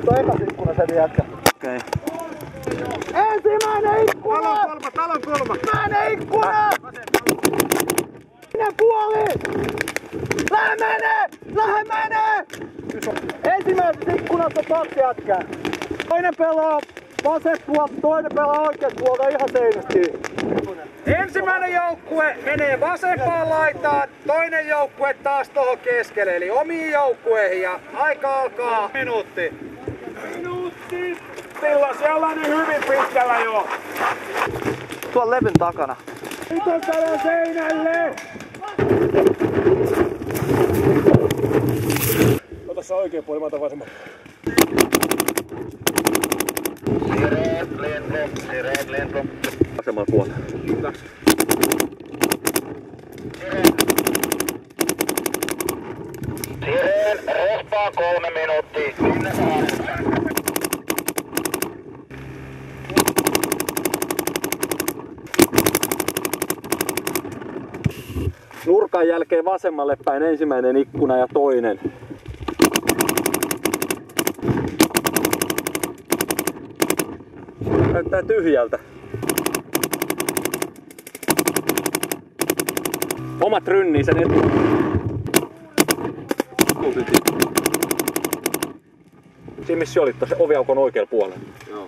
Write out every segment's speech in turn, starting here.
Tuo ekas ikkuna se jätkä. Okei. Ensimmäinen ikkuna! Talon kulma! Ensimmäinen ikkuna! Minä puoli! Lähe menee! Ensimmäisessä ikkunassa on 2 jätkää. Toinen pelaa vasen puolta, toinen pelaa oikeat puolta ihan seinästi. Ensimmäinen joukkue menee vasempaan laitaan, toinen joukkue taas tuohon keskelle, eli omiin joukkueihin ja aika alkaa minuutti. Minuutti! Silloin sellainen hyvin pitkällä jo. Tuolla levyn takana. Nyt on talon seinälle! Ota se oikein puoli, mä otan vasemman. Sireet Lindblom. Vasemmalla puolella. Sireen, respaa 3 minuuttia. Sinne saa. Nurkan jälkeen vasemmalle päin ensimmäinen ikkuna ja toinen. Näyttää tyhjältä. Omat rynnii sen etu. Siinä missä olit, se oviaukon oikealla puolella. Joo.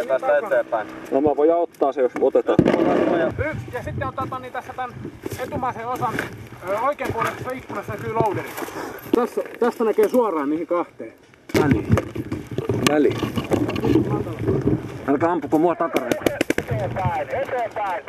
Tästä eteenpäin. No mä voin ottaa se, jos otetaan. Ja sitten otetaan niin tässä tämän etumaisen osan oikean puolella ikkunassa näkyy loaderi. Tästä näkee suoraan niihin kahteen. Väliin. Älkää ampuko mua takareita. Eteenpäin.